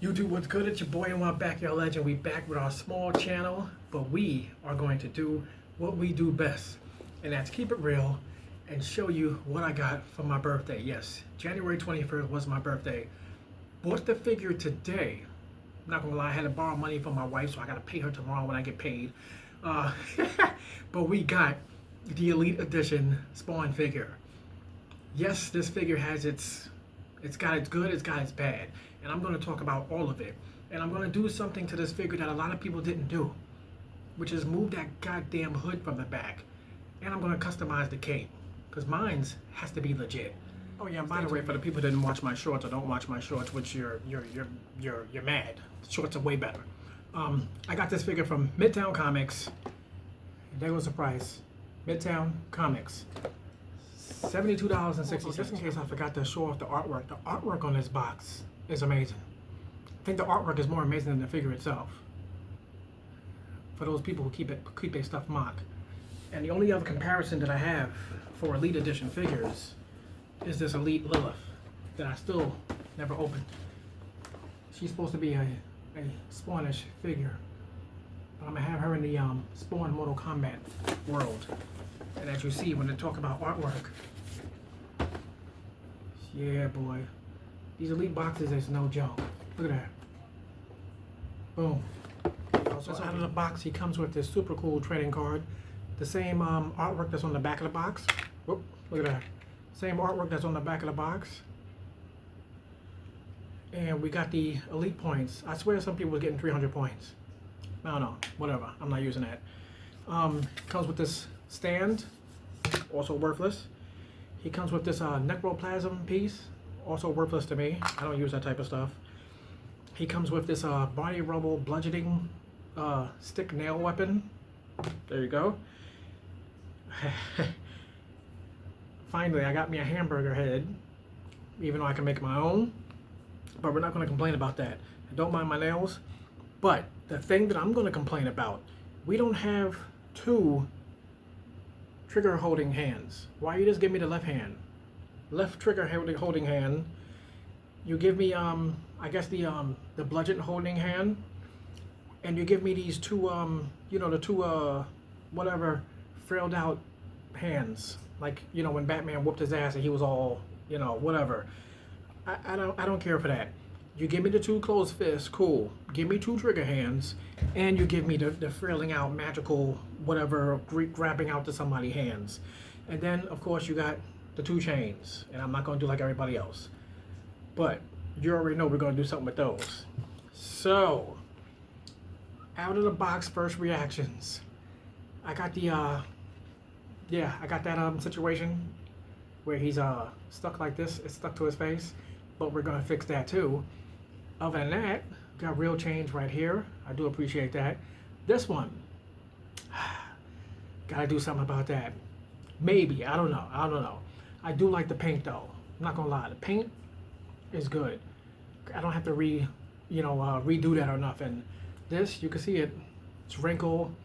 YouTube, what's good? It's your boy and my backyard legend. We back with our small channel, but we are going to do what we do best, and that's keep it real and show you what I got for my birthday. Yes, January 21st was my birthday. Bought the figure today. I'm not gonna lie, I had to borrow money from my wife, so I gotta pay her tomorrow when I get paid. But we got the Elite Edition Spawn figure. Yes, this figure has it's got its good, it's got its bad, and I'm going to talk about all of it. And I'm going to do something to this figure that a lot of people didn't do, which is move that goddamn hood from the back. And I'm going to customize the cape, because mine's has to be legit. Oh yeah, and by the way, for the people who didn't watch my shorts or don't watch my shorts, which you're mad. The shorts are way better. I got this figure from Midtown Comics. There was the price. Midtown Comics. $72.60. Just in case I forgot to show off the artwork. The artwork on this box is amazing. I think the artwork is more amazing than the figure itself. For those people who keep their stuff mock. And the only other comparison that I have for Elite Edition figures is this Elite Lilith that I still never opened. She's supposed to be a Spawnish figure. But I'm gonna have her in the Spawn Mortal Kombat world. And as you see, when they talk about artwork, yeah, boy, these Elite boxes is no joke. Look at that. Boom. Also, out of the box, he comes with this super cool trading card. The same artwork that's on the back of the box. Whoop, look at that. Same artwork that's on the back of the box. And we got the Elite points. I swear some people are getting 300 points. I don't know. Whatever. I'm not using that. Comes with this stand, also worthless. He comes with this necroplasm piece, also worthless to me. I don't use that type of stuff. He comes with this body rubble bludgeoning stick nail weapon. There you go. Finally, I got me a hamburger head, even though I can make my own. But we're not going to complain about that. I don't mind my nails. But the thing that I'm going to complain about, we don't have two trigger holding hands. Why you just give me the left hand? Left trigger holding hand. You give me I guess the bludgeon holding hand, and you give me these two you know, the two whatever frailed out hands. Like, you know, when Batman whooped his ass and he was all, you know, whatever. I don't care for that. You give me the two closed fists, cool. Give me two trigger hands, and you give me the frailing out magical whatever grabbing out to somebody's hands. And then of course you got the two chains, and I'm not gonna do like everybody else. But you already know we're gonna do something with those. So out of the box first reactions. I got the yeah, I got that situation where he's stuck like this, it's stuck to his face, but we're gonna fix that too. Other than that, got real change right here. I do appreciate that. This one, gotta do something about that. Maybe, I don't know. I do like the paint though. I'm not gonna lie, the paint is good. I don't have to redo that or nothing. This, you can see it, it's wrinkled.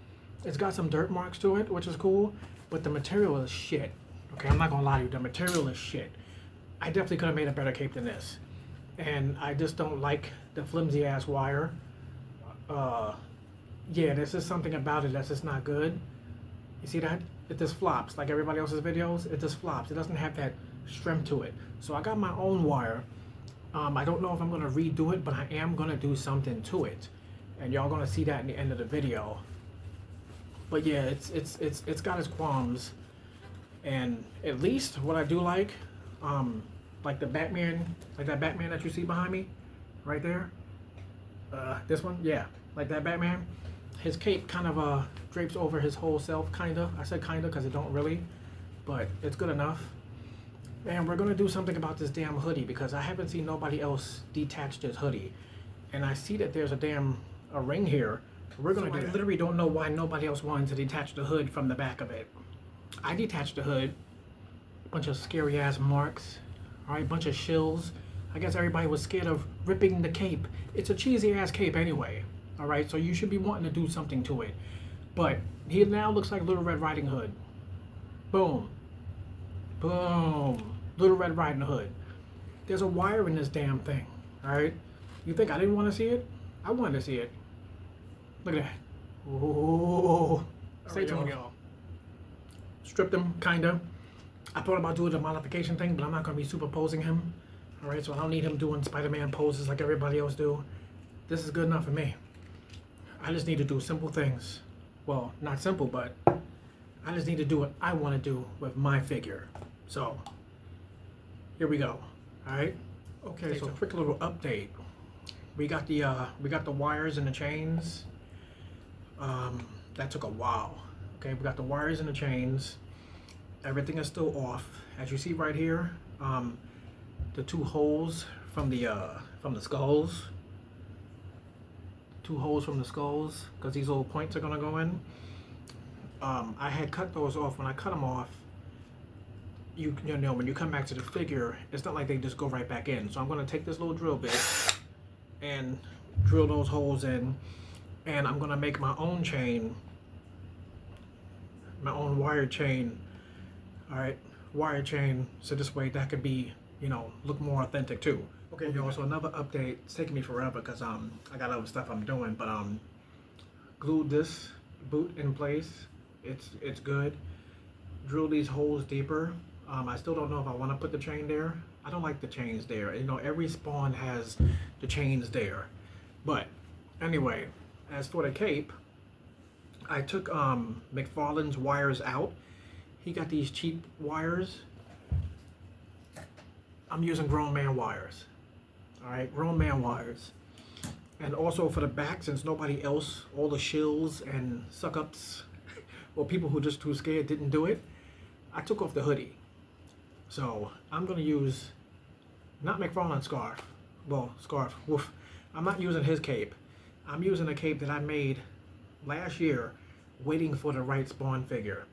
It's got some dirt marks to it, which is cool, but the material is shit. Okay, I'm not gonna lie to you, the material is shit. I definitely could have made a better cape than this. And I just don't like the flimsy ass wire. Yeah, there's just something about it that's just not good. You see that? It just flops. Like everybody else's videos, it just flops. It doesn't have that strength to it. So I got my own wire. I don't know if I'm gonna redo it, but I am gonna do something to it. And y'all gonna see that in the end of the video. But yeah, it's got its qualms. And at least what I do like the Batman, like that Batman that you see behind me, right there. This one, yeah, like that Batman. His cape kind of drapes over his whole self, kinda. I said kinda because it don't really, but it's good enough. And we're gonna do something about this damn hoodie because I haven't seen nobody else detach this hoodie, and I see that there's a ring here. We're gonna do that. I literally don't know why nobody else wanted to detach the hood from the back of it. I detached the hood. Bunch of scary ass marks. Alright, bunch of shills. I guess everybody was scared of ripping the cape. It's a cheesy ass cape anyway. Alright, so you should be wanting to do something to it. But he now looks like Little Red Riding Hood. Boom. Boom. Little Red Riding Hood. There's a wire in this damn thing. Alright? You think I didn't want to see it? I wanted to see it. Look at that. Oh, stay tuned, y'all. Stripped him, kinda. I thought about doing the modification thing, but I'm not gonna be superposing him. All right, so I don't need him doing Spider-Man poses like everybody else do. This is good enough for me. I just need to do simple things. Well, not simple, but I just need to do what I want to do with my figure. So, here we go. All right. Okay, so quick little update. We got the wires and the chains. That took a while. Okay, we got the wires and the chains. Everything is still off. As you see right here, the two holes from the skulls. Two holes from the skulls, because these little points are gonna go in. I had cut those off. When I cut them off, you know, when you come back to the figure, it's not like they just go right back in. So I'm gonna take this little drill bit and drill those holes in, and I'm gonna make my own chain, my own wire chain. All right, wire chain, so this way that could be, you know, look more authentic too. Okay, y'all, so another update. It's taking me forever because I got other stuff I'm doing, but glued this boot in place. It's good. Drill these holes deeper. I still don't know if I want to put the chain there. I don't like the chains there. You know, every spawn has the chains there. But anyway, as for the cape, I took McFarlane's wires out. He got these cheap wires. I'm using grown man wires. All right, grown man wires. And also for the back, since nobody else, all the shills and suck-ups, or people who just too scared didn't do it, I took off the hoodie. So I'm gonna use, not McFarlane scarf. Well, scarf, woof. I'm not using his cape. I'm using a cape that I made last year, waiting for the right spawn figure.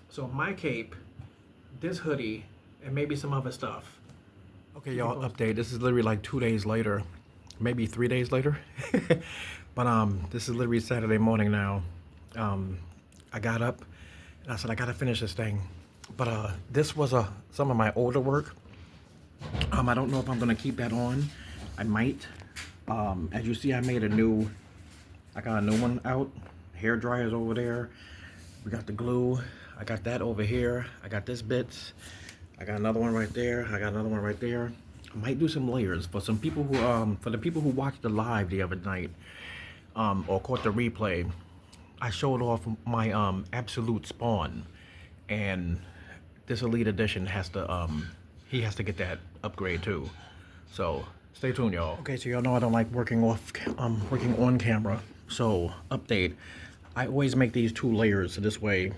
So my cape, this hoodie, and maybe some other stuff. Okay, y'all, update. This is literally like 2 days later, maybe 3 days later. But this is literally Saturday morning now. I got up and I said I gotta finish this thing. But this was some of my older work. I don't know if I'm gonna keep that on. I might. As you see, I got a new one out. Hair dryer's over there. We got the glue. I got that over here. I got this bits. I got another one right there. I got another one right there. I might do some layers for some people who, for the people who watched the live the other night, or caught the replay. I showed off my absolute spawn, and this Elite Edition has to, he has to get that upgrade too. So stay tuned, y'all. Okay, so y'all know I don't like working on camera. So update. I always make these 2 layers, so this way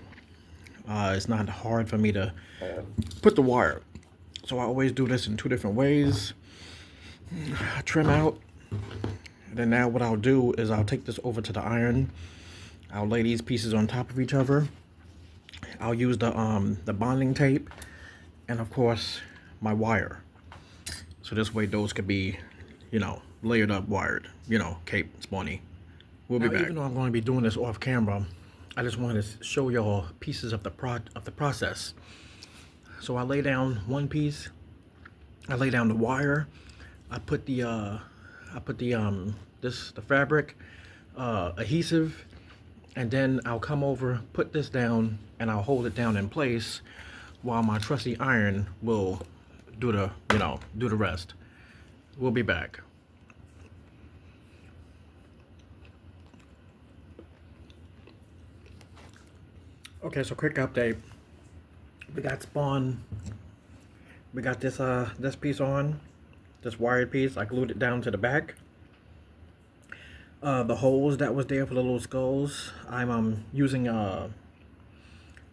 it's not hard for me to put the wire. So I always do this in 2 different ways. I trim out, and then now what I'll do is I'll take this over to the iron. I'll lay these pieces on top of each other. I'll use the bonding tape, and of course my wire. So this way those could be, you know, layered up, wired, you know, cape, spawny. We'll be back. Even though I'm going to be doing this off camera, I just wanted to show y'all pieces of the process. So I lay down one piece. I lay down the wire. I put the fabric, adhesive, and then I'll come over, put this down, and I'll hold it down in place while my trusty iron will do the rest. We'll be back. Okay, so quick update. We got spawn. We got this this piece on, this wired piece. I glued it down to the back. The holes that was there for the little skulls, I'm using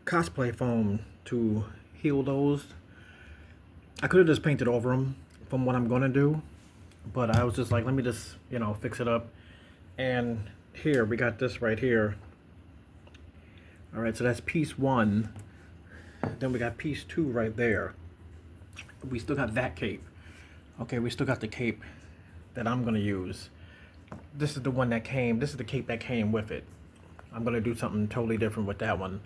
cosplay foam to heal those. I could have just painted over them from what I'm gonna do, but I was just like, let me just, you know, fix it up. And here we got this right here. All right, so that's piece 1. Then we got piece 2 right there. We still got that cape. Okay, we still got the cape that I'm gonna use. This is the one that came, this is the cape that came with it. I'm gonna do something totally different with that one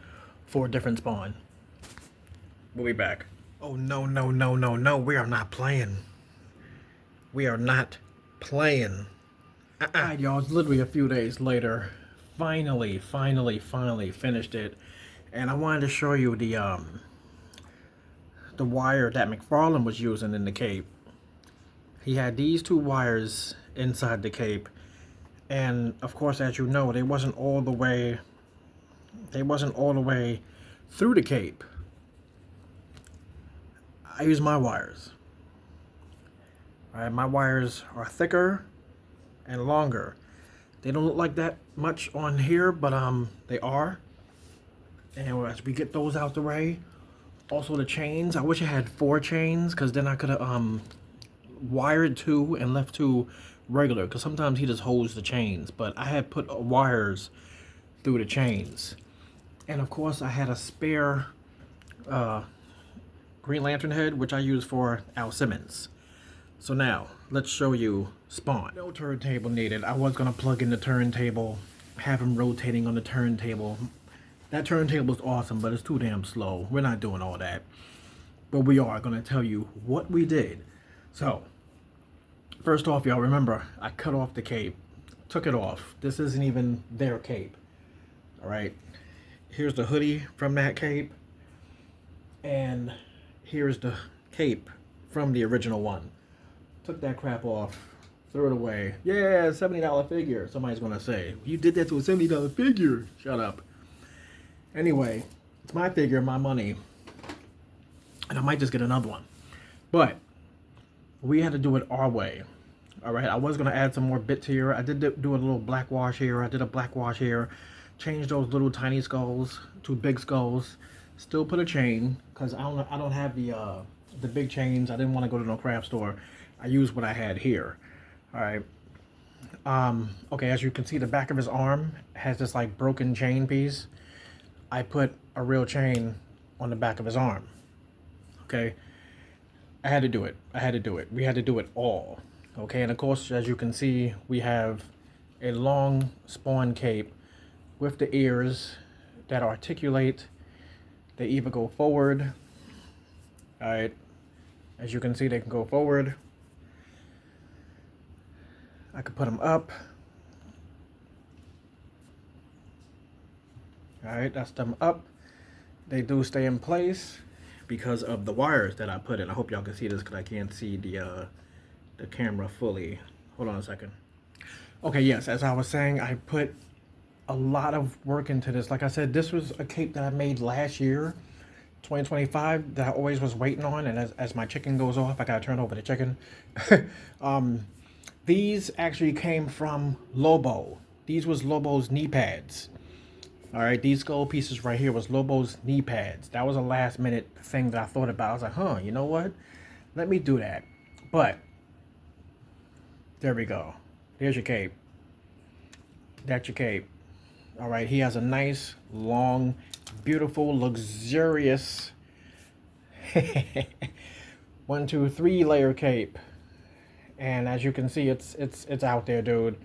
for a different spawn. We'll be back. Oh no, no, no, no, no, we are not playing. We are not playing. Alright, y'all, it's literally a few days later. Finally finished it. And I wanted to show you the wire that McFarlane was using in the cape. He had these two wires inside the cape. And of course, as you know, they wasn't all the way through the cape. I use my wires. Alright, my wires are thicker and longer. They don't look like that much on here, but they are. And as we get those out the way, also the chains. I wish I had 4 chains, because then I could have wired 2 and left 2 regular, because sometimes he just holds the chains, but I had put wires through the chains. And of course I had a spare Green Lantern head, which I use for Al Simmons. So now let's show you Spawn. No turntable needed. I was gonna plug in the turntable, have him rotating on the turntable. That turntable is awesome, but it's too damn slow. We're not doing all that, but we are gonna tell you what we did. So first off, y'all remember I cut off the cape, took it off. This isn't even their cape. All right, here's the hoodie from that cape, and here's the cape from the original one. Took that crap off, threw it away. Yeah, $70 figure. Somebody's gonna say, you did that to a $70 figure. Shut up. Anyway, it's my figure, my money, and I might just get another one. But we had to do it our way. All right, I was gonna add some more bits here. I did do a little black wash here. I did a black wash here. Changed those little tiny skulls to big skulls. Still put a chain, because I don't have the big chains. I didn't want to go to no craft store. I used what I had here. All right. Okay, as you can see, the back of his arm has this like broken chain piece. I put a real chain on the back of his arm. Okay. I had to do it. We had to do it all. Okay, and of course, as you can see, we have a long Spawn cape with the ears that articulate. They either go forward. All right. As you can see, they can go forward. I could put them up. All right, that's them up. They do stay in place because of the wires that I put in. I hope y'all can see this, because I can't see the camera fully. Hold on a second. Okay, yes, as I was saying, I put a lot of work into this. Like I said, this was a cape that I made last year, 2025, that I always was waiting on, and as my chicken goes off, I gotta turn over the chicken. These actually came from Lobo. These was Lobo's knee pads. All right, these gold pieces right here was Lobo's knee pads. That was a last minute thing that I thought about. I was like, huh, you know what? Let me do that. But there we go. There's your cape. That's your cape. All right, he has a nice, long, beautiful, luxurious 1, 2, 3 layer cape. And as you can see, it's out there, dude.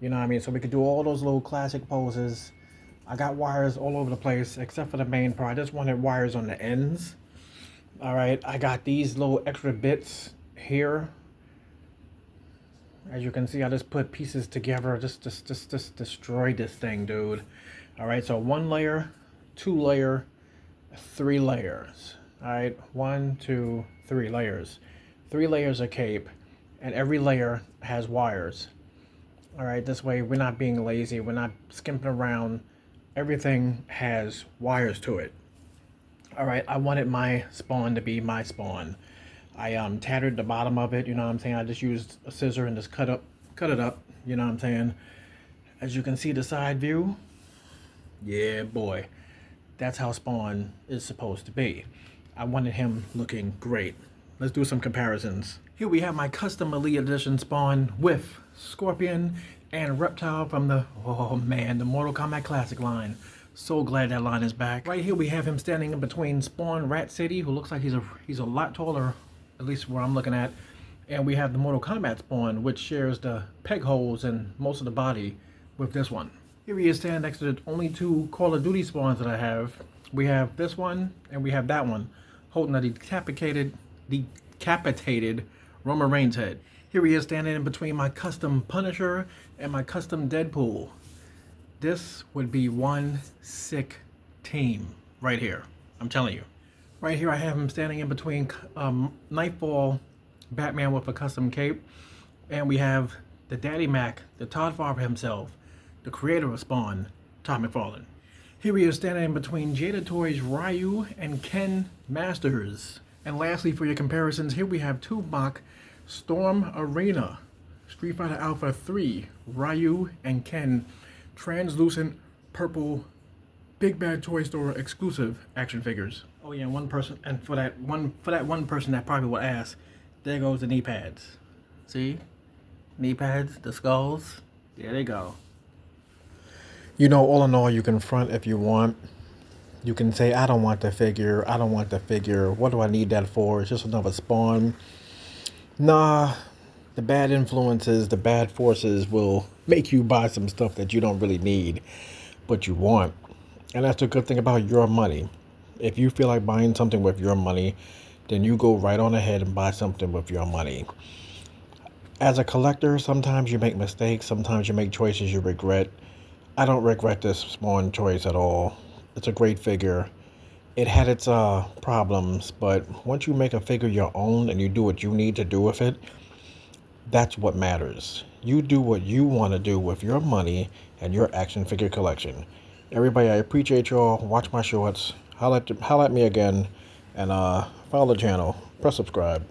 You know what I mean? So we could do all those little classic poses. I got wires all over the place, except for the main part. I just wanted wires on the ends. All right, I got these little extra bits here. As you can see, I just put pieces together. Just destroy this thing, dude. All right, so 1 layer, 2 layer, 3 layers. All right, 1, 2, 3 layers. 3 layers of cape, and every layer has wires. All right, this way we're not being lazy. We're not skimping around. Everything has wires to it. All right, I wanted my Spawn to be my Spawn. I tattered the bottom of it, you know what I'm saying? I just used a scissor and just cut it up, you know what I'm saying? As you can see the side view, yeah, boy, that's how Spawn is supposed to be. I wanted him looking great. Let's do some comparisons. Here we have my custom Elite Edition Spawn with Scorpion and Reptile from the, oh man, the Mortal Kombat Classic line. So glad that line is back. Right here we have him standing in between Spawn Rat City, who looks like he's a lot taller, at least where I'm looking at. And we have the Mortal Kombat Spawn, which shares the peg holes and most of the body with this one. Here he is standing next to the only 2 Call of Duty Spawns that I have. We have this one and we have that one, holding a decapitated Roman Reigns head. Here he is standing in between my custom Punisher and my custom Deadpool. This would be one sick team right here. I'm telling you. Right here I have him standing in between Nightfall Batman with a custom cape. And we have the Daddy Mac, the Todd Farber himself, the creator of Spawn, Todd McFarlane. Here he is standing in between Jada Toys Ryu and Ken Masters. And lastly, for your comparisons, here we have Tupac Storm Arena, Street Fighter Alpha 3, Ryu and Ken, translucent purple Big Bad Toy Store exclusive action figures. Oh yeah, and for that one person that probably would ask, there goes the knee pads. See? Knee pads, the skulls, there they go. You know, all in all, you can front if you want. You can say, I don't want the figure, I don't want the figure, what do I need that for? It's just another Spawn. Nah, the bad influences, the bad forces will make you buy some stuff that you don't really need, but you want. And that's the good thing about your money. If you feel like buying something with your money, then you go right on ahead and buy something with your money. As a collector, sometimes you make mistakes, sometimes you make choices you regret. I don't regret this Spawn choice at all. It's a great figure. It had its problems, but once you make a figure your own and you do what you need to do with it, that's what matters. You do what you want to do with your money and your action figure collection. Everybody, I appreciate y'all. Watch my shorts. Holla at me again, and follow the channel. Press subscribe.